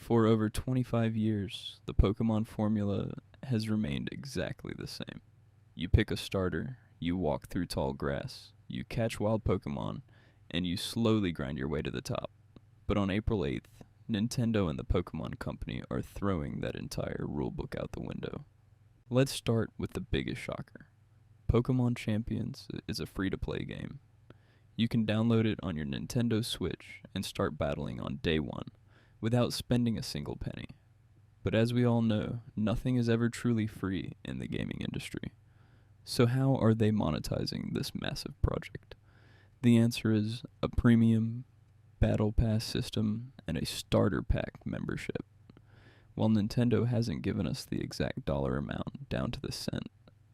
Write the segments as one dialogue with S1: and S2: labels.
S1: For over 25 years, the Pokemon formula has remained exactly the same. You pick a starter, you walk through tall grass, you catch wild Pokemon, and you slowly grind your way to the top. But on April 8th, Nintendo and the Pokemon Company are throwing that entire rulebook out the window. Let's start with the biggest shocker. Pokémon Champions is a free-to-play game. You can download it on your Nintendo Switch and start battling on day one without spending a single penny. But as we all know, nothing is ever truly free in the gaming industry. So how are they monetizing this massive project? The answer is a premium battle pass system and a starter pack membership. While Nintendo hasn't given us the exact dollar amount down to the cent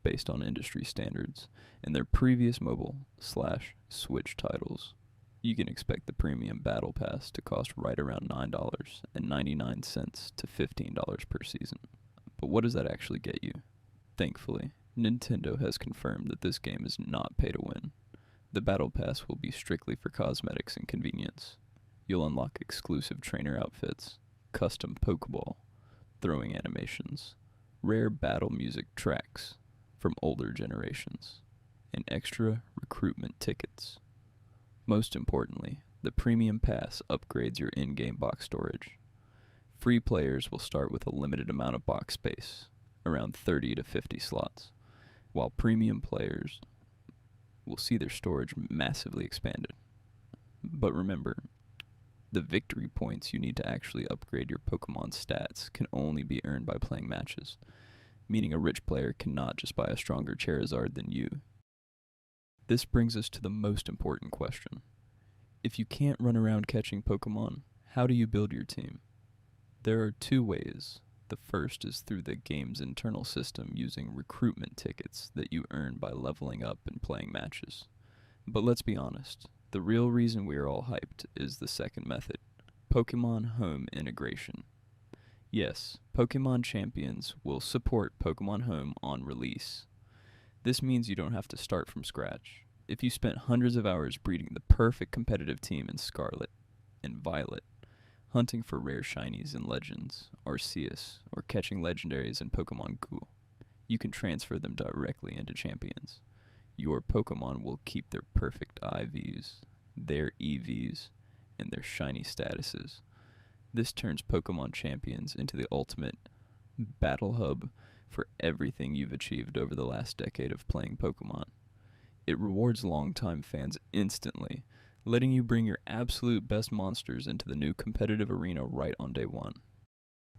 S1: based on industry standards in their previous mobile/Switch titles, you can expect the premium battle pass to cost right around $9.99 to $15 per season. But what does that actually get you? Thankfully, Nintendo has confirmed that this game is not pay to win. The battle pass will be strictly for cosmetics and convenience. You'll unlock exclusive trainer outfits, custom Pokeball, throwing animations, rare battle music tracks from older generations, and extra recruitment tickets. Most importantly, the Premium Pass upgrades your in-game box storage. Free players will start with a limited amount of box space, around 30 to 50 slots, while premium players will see their storage massively expanded. But remember, the victory points you need to actually upgrade your Pokemon's stats can only be earned by playing matches, meaning a rich player cannot just buy a stronger Charizard than you. This brings us to the most important question. If you can't run around catching Pokemon, how do you build your team? There are two ways. The first is through the game's internal system using recruitment tickets that you earn by leveling up and playing matches. But let's be honest, the real reason we are all hyped is the second method, Pokémon HOME integration. Yes, Pokémon Champions will support Pokémon HOME on release. This means you don't have to start from scratch. If you spent hundreds of hours breeding the perfect competitive team in Scarlet and Violet, hunting for rare shinies in Legends, Arceus, or catching legendaries in Pokemon Go, you can transfer them directly into Champions. Your Pokemon will keep their perfect IVs, their EVs, and their shiny statuses. This turns Pokemon Champions into the ultimate battle hub for everything you've achieved over the last decade of playing Pokemon. It rewards longtime fans instantly, letting you bring your absolute best monsters into the new competitive arena right on day one.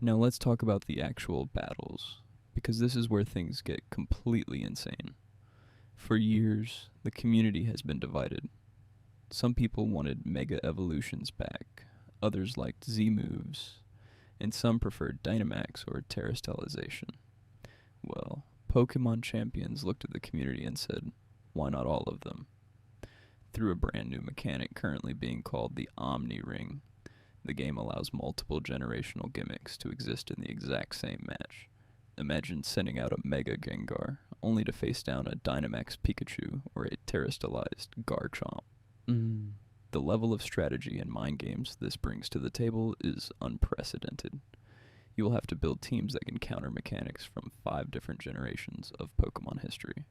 S1: Now let's talk about the actual battles, because this is where things get completely insane. For years, the community has been divided. Some people wanted Mega Evolutions back, others liked Z-moves, and some preferred Dynamax or Terastallization. Well, Pokemon Champions looked at the community and said, why not all of them? Through a brand new mechanic currently being called the Omni Ring, the game allows multiple generational gimmicks to exist in the exact same match. Imagine sending out a Mega Gengar, only to face down a Dynamax Pikachu or a Terastallized Garchomp. The level of strategy and mind games this brings to the table is unprecedented. You will have to build teams that can counter mechanics from 5 different generations of Pokemon history.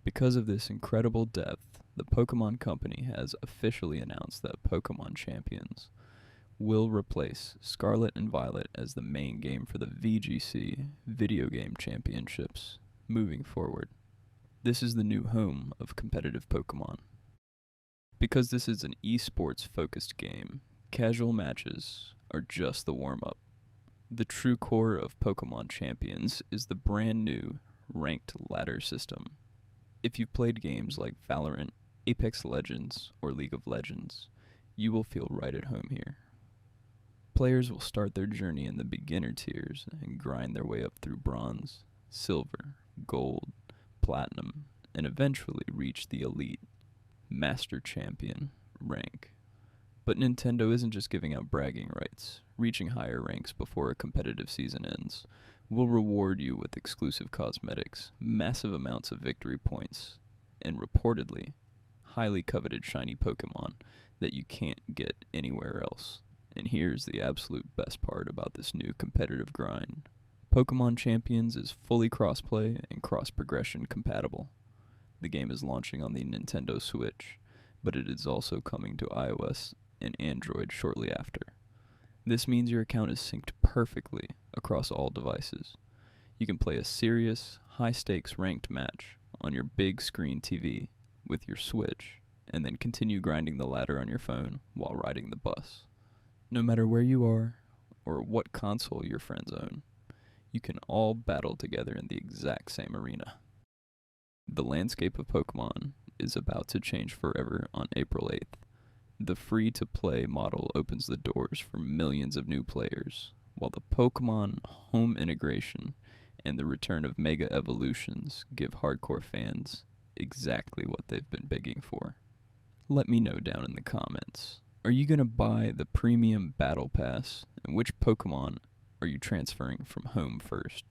S1: Because of this incredible depth, the Pokemon Company has officially announced that Pokemon Champions will replace Scarlet and Violet as the main game for the VGC Video Game Championships moving forward. This is the new home of competitive Pokemon. Because this is an esports-focused game, casual matches are just the warm-up. The true core of Pokemon Champions is the brand new ranked ladder system. If you've played games like Valorant, Apex Legends, or League of Legends, you will feel right at home here. Players will start their journey in the beginner tiers and grind their way up through bronze, silver, gold, platinum, and eventually reach the elite Master Champion rank. But Nintendo isn't just giving out bragging rights. Reaching higher ranks before a competitive season ends will reward you with exclusive cosmetics, massive amounts of victory points, and reportedly highly coveted shiny Pokemon that you can't get anywhere else. And here's the absolute best part about this new competitive grind. Pokémon Champions is fully crossplay and cross-progression compatible. The game is launching on the Nintendo Switch, but it is also coming to iOS and Android shortly after. This means your account is synced perfectly across all devices. You can play a serious, high-stakes ranked match on your big screen TV with your Switch, and then continue grinding the ladder on your phone while riding the bus. No matter where you are, or what console your friends own, you can all battle together in the exact same arena. The landscape of Pokémon is about to change forever on April 8th. The free-to-play model opens the doors for millions of new players, while the Pokémon HOME integration and the return of Mega Evolutions give hardcore fans exactly what they've been begging for. Let me know down in the comments. Are you going to buy the premium Battle Pass, and which Pokémon are you transferring from home first?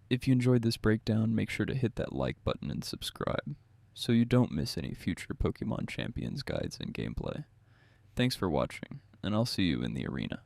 S1: If you enjoyed this breakdown, make sure to hit that like button and subscribe, so you don't miss any future Pokémon Champions guides and gameplay. Thanks for watching, and I'll see you in the arena.